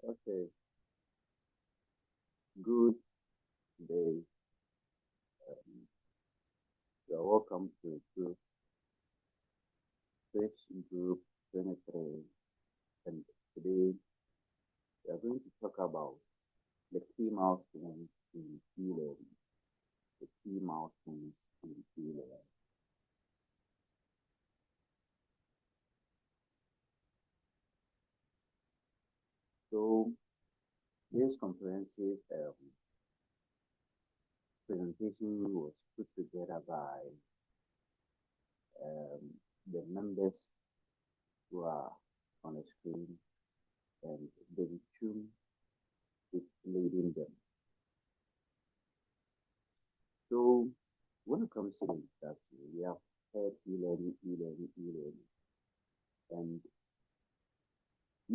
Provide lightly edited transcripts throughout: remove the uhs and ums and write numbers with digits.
Okay, good day. Um, you're welcome to Switch Group 23. And today we are going to talk about the key milestones in e-learning. The key milestones in e-learning. So this comprehensive presentation was put together by um, the members who are on the screen, and David Chum is leading them. So when it comes to the introduction, we have heard e-learning, and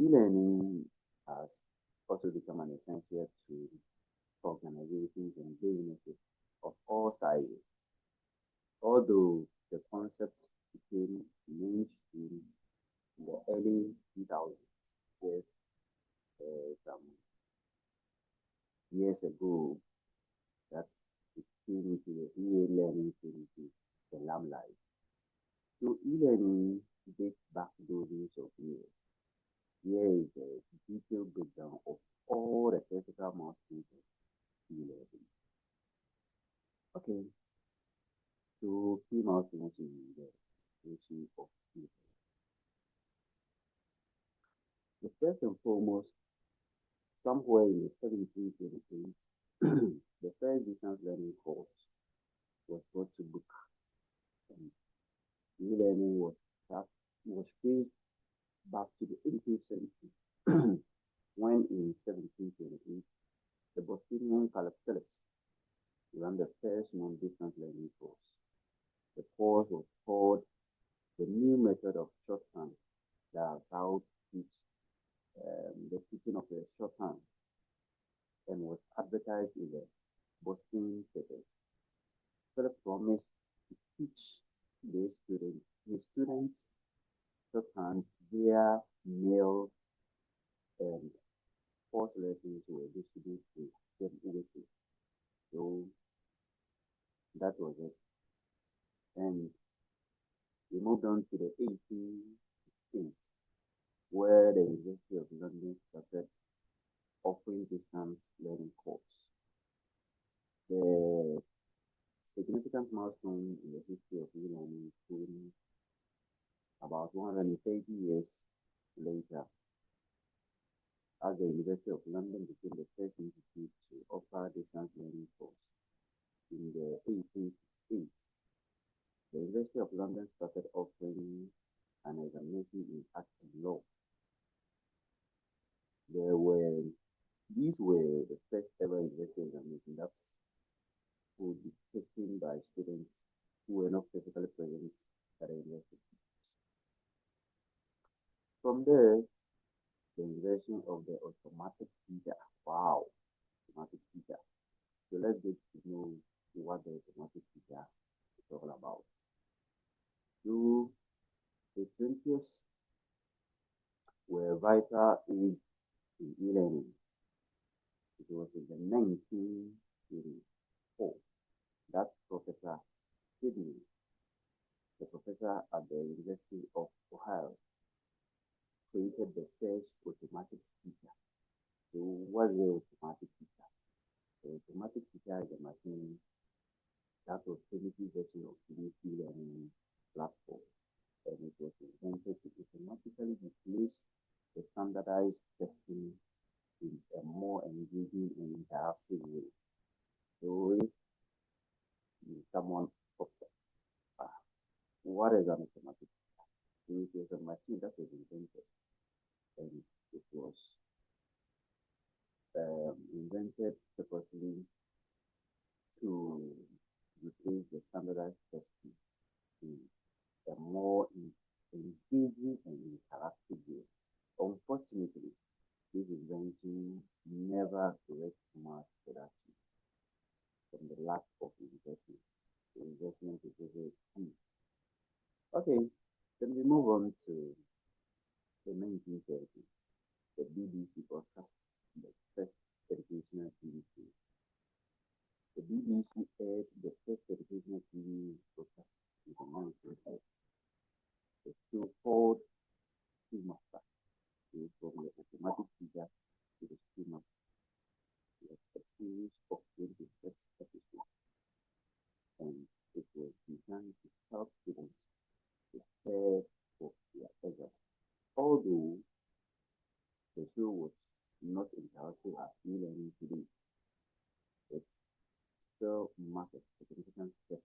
e-learning has also become an essential tool for organizations and businesses of all sizes. Although the concept became mainstream in the early 2000s, with some years ago, that it came into the e-learning came into the limelight. So e-learning dates back dozens of years. Here is a detailed breakdown of all the critical milestones of e-learning. Okay, so key milestones in the creation of e-learning. The first and foremost, somewhere in the 1728, the first distance learning course was brought to book, and e-learning was traced back to the 18th century, when in 1728, the Bostonian Phillips ran the first non-distance learning course. The course was called the new method of shorthand, that how to teach the teaching of a shorthand, and was advertised in the Boston paper. Philip promised to teach his students shorthand via mail, and course lessons were distributed to them weekly. So that was it. And we moved on to the 18th, where the University of London started offering distance learning course. The significant milestone in the history of e-learning came about 130 years later, as the University of London became the first institute to offer distance learning course. In the 1860s, the University of London started offering an examination in Arts and Law. These were the first ever university examination that would be taken by students who were not physically present at the university. From there, the invention of the automatic teacher. Wow, automatic teacher. So let's get to know what the automatic teacher is all about. So the 20th were vital age in e-learning. It was in the 1984 that Professor Sydney, the professor at the University of Ohio, created the first automatic teacher. So what is the automatic teacher? The automatic teacher is a machine that was primitive version of the e-learning platform, and it was invented to automatically replace the standardized testing in a more engaging and interactive way. So if someone pops up, what is an automatic teacher? It is a machine that was invented, and it was invented purposely to replace the standardized testing in a more engaging and interactive way. Unfortunately, this invention never reached mass production from the lack of investment. The investment is very key. Okay, then we move on to the 1930s, the BBC broadcast series of 26 episodes, and it was designed to help students prepare for their exam. Although the show was not interactive as e-learning today, it still marked a significant step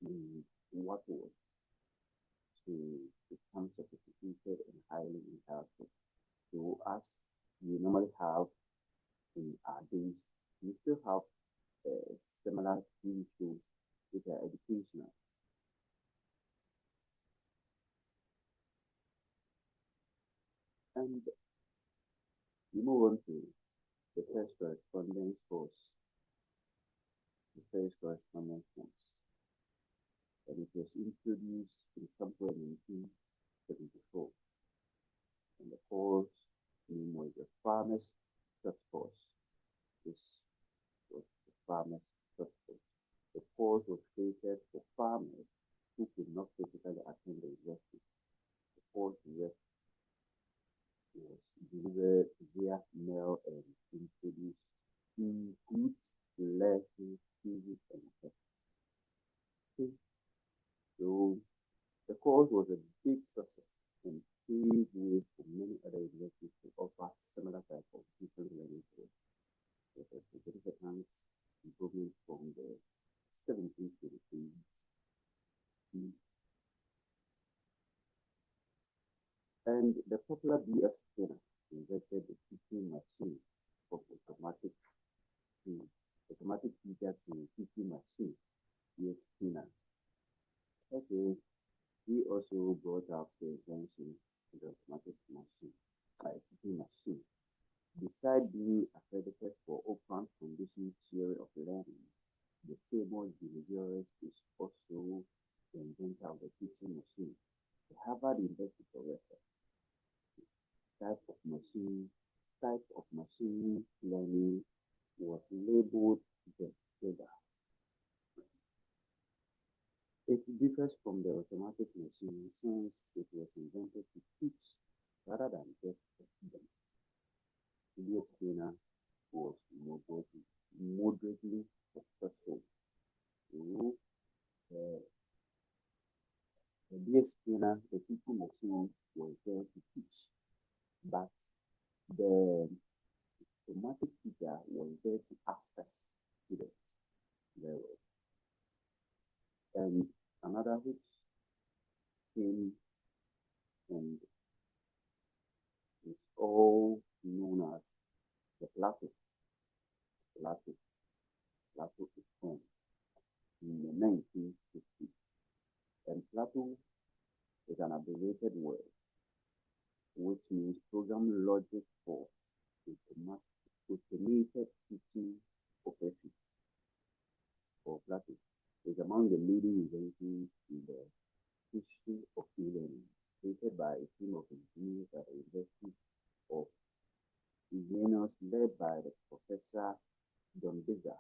in what was to become sophisticated and highly interactive. So as we normally have in our days, we still have similar TV shows which are educational. And we move on to the first correspondence course, the first correspondence course. And it was introduced in somewhere in 1974. And the course name was the Farmers Short Course. This was the Farmers Short Course. The course was created for farmers who could not physically attend the university. The course was delivered via mail and introduced includes lessons, physics, and chemistry. So the course was a big success and paved way for many other universities to offer similar type of distance learning course. With a significant improvement from the 1723 and the popular BF scanner invented the teaching machine of automatic teacher to teaching machine BF scanner. Okay, he also brought up the invention of the automatic machine, teaching machine. Besides being accredited for open condition theory of learning, the famous behaviorist is also the inventor of the teaching machine. The Harvard University Professor type of machine type of machine learning was labeled the data. It differs from the automatic machine since it was invented to teach rather than just test them. Julius Skinner was moderately successful. So, uh, the BS Skinner, the teaching machine, was there to teach, but the automatic teacher was there to access students. There was, and another which came and is all known as the Plato. Plato. Plato is formed in the 1960s. And Plato is an abbreviated word which means program logic for automated teaching operations for Plato. Is among the leading inventions in the history of e-learning, created by a team of engineers at the University of Illinois led by the Professor John Bizar.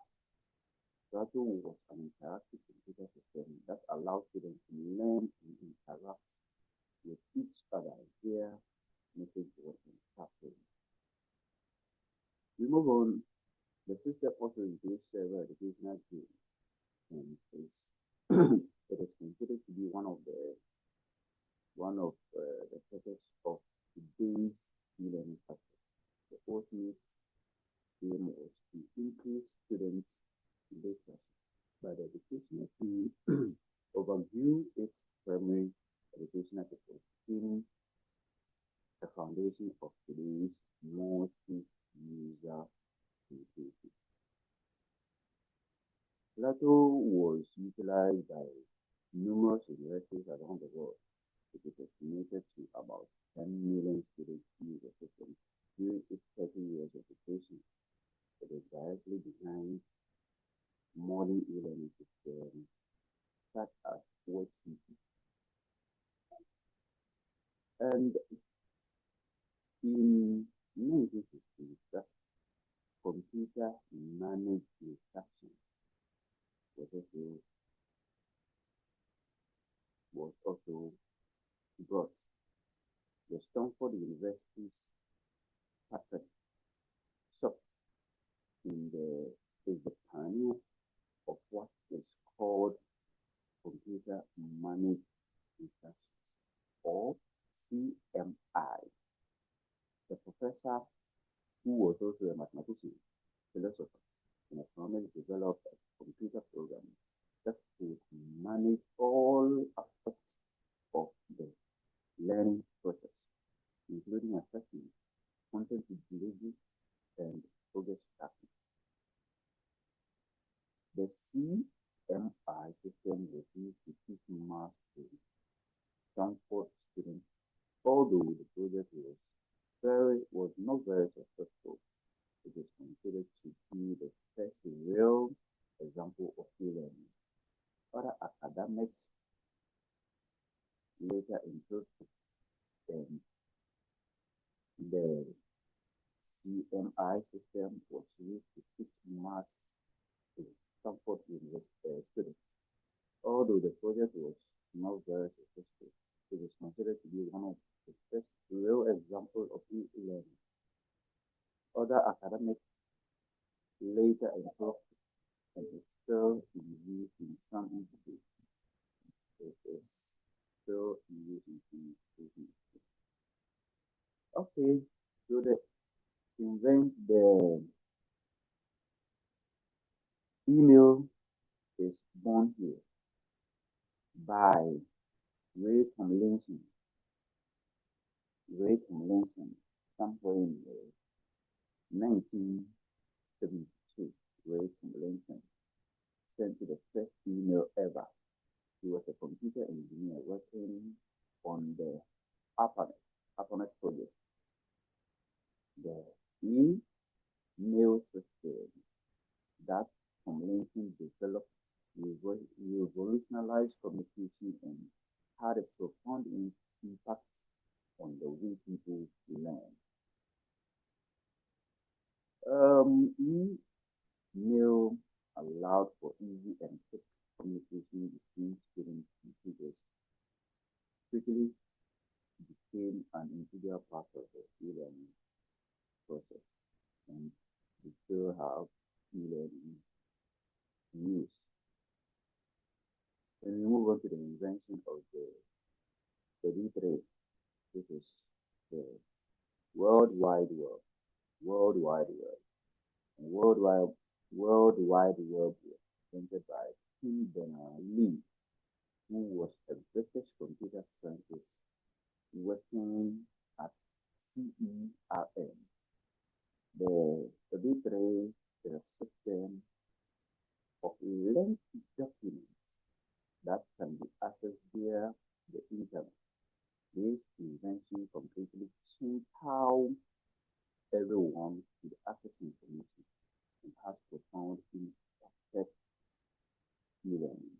Plato was an interactive computer system that allowed students to learn and interact with each other via message boards and captions. We move on. The system also includes several educational games and is it is considered to be one of the purpose of today's e-learning factors. The ultimate aim was to increase students' literacy by the educational team overview its primary educational purpose in the foundation of today's multi-user communication. Plato was utilized by numerous universities around the world. It is estimated to about 10 million students use the system during its 30 years of operation. It is directly behind modern e-learning systems such as WebCT. And in 1960s, the computer managed instruction was also, was also brought. The Stanford University's patent shop in the is the pioneer of what is called computer managed instruction, or CMI. The professor, who was also a mathematician, philosopher, and economist, developed a computer program that would manage all aspects of the learning process, including assessment, content delivery, and progress tracking. The CMI system was used to teach math to Stanford students, although the project was not very successful. It is considered to be the first real example of e-learning. Other academics later improved it, and the CMI system was used to teach math to Stanford University students. Although the project was not very successful, it is considered to be one of the first real examples of e-learning. Other academics later improved it, and is still in use in some institutions. It is still in use in some institutions. Okay, so the email is born here by Ray Tomlinson. Somewhere in 1972. Ray Tomlinson sent the first email ever. He was a computer engineer working on the ARPANET project. The email system that Tomlinson developed revolutionized communication and had a profound impact on the way people learn. Email allowed for easy and quick communication between students and teachers. Quickly became an integral part of the e-learning process, and we still have e-learning use. When we move on to the invention of the D3, which is the World Wide Web. And World Wide Web was invented by Tim Berners-Lee, who was a British computer scientist working at CERN. The D3 is a system of lengthy documents that can be accessed via the internet. This invention completely changed how everyone could access information and has profound impact e-learning.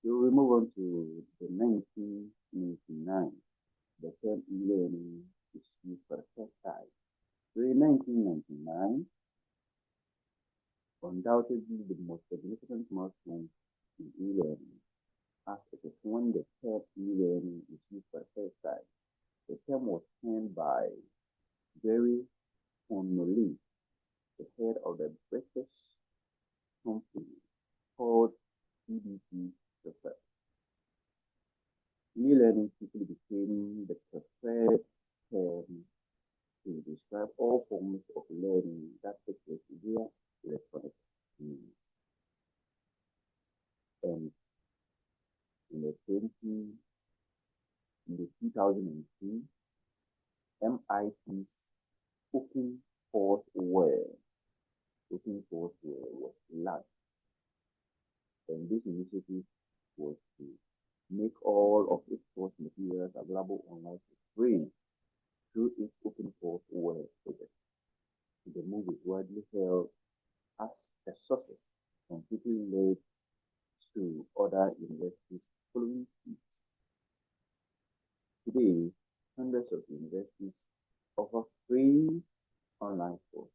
So we move on to the 1999. The term e-learning is used for the first time. So in 1999, undoubtedly the most significant milestone in e-learning, as it is when the term e-learning is used for the first time. The term was coined by Jerry Connolly, the head of the British company called BBC Research. E-learning quickly became the preferred term to describe all forms of learning that take place via electronic means. And in 2002, MIT's Open Courseware was launched, and this initiative was to make all of its course materials available online for free through its Open Courseware project. The move is widely held as a success, and quickly led to other universities following suit. Today, hundreds of universities offer free online courses,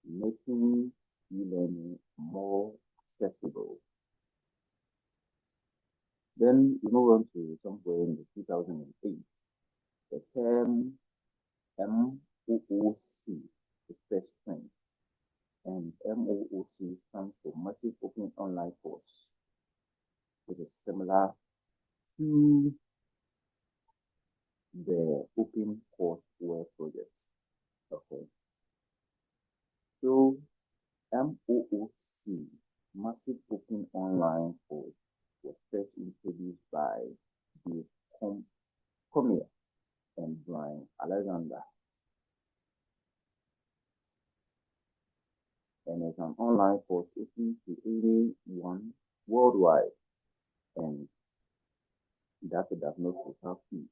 making e-learning more accessible. Then we move on to somewhere in 2008. The term MOOC is first trend. and MOOC stands for Massive Open Online Course. It is similar to the Open Courseware project. Okay. So MOOC, Massive Open Online Course, was first introduced by the Cormier and Brian Alexander, and it's an online course open to anyone worldwide, and that does not have fee.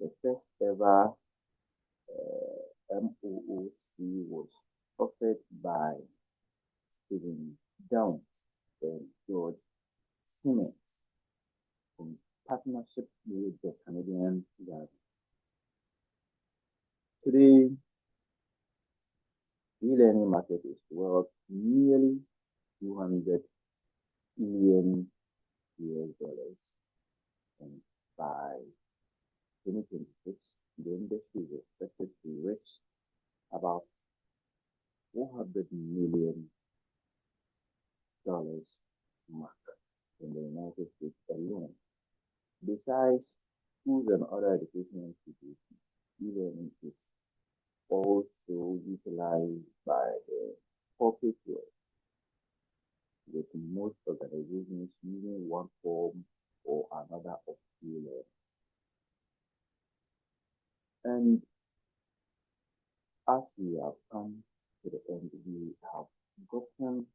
The first ever MOOC was offered by Stephen Downs and George Simmons in partnership with the Canadian government. Today, e-learning market is worth nearly 200 billion US dollars, and by 2026, the industry is expected to reach about $400 million mark in the United States alone. Besides schools and other educational institutions, e-learning is also utilized by the corporate world, with most organizations using one form or another of e-learning. And as we have come to the end, we have gotten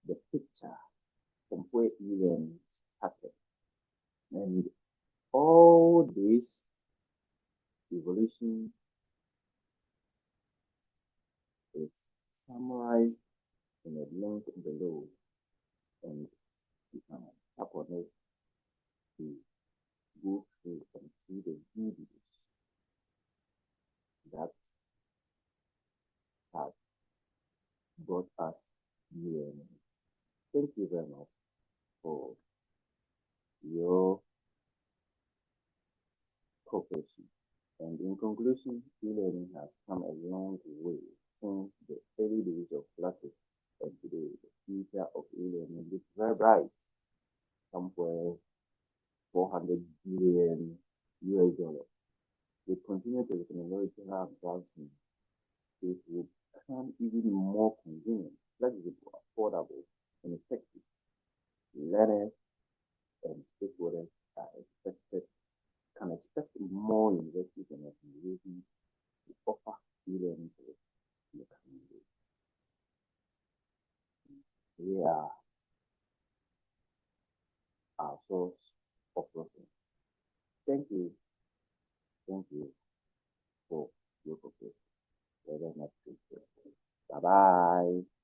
the picture from where e-learning started. And all this evolution is summarized in a link below, and you can tap on it to go through and see the videos that have brought us e-learning. Thank you very much for your cooperation. And in conclusion, e-learning has come a long way since the early days of classes, and today the future of e-learning looks very bright, somewhere 400 billion US dollars. With continued technological advancement, it will become even more convenient, flexible, affordable, and effective. Learners and stakeholders can expect more universities and organizations to offer e-learning services in the coming years. They are our source of reference. Thank you for your cooperation. Very much appreciated. Bye bye.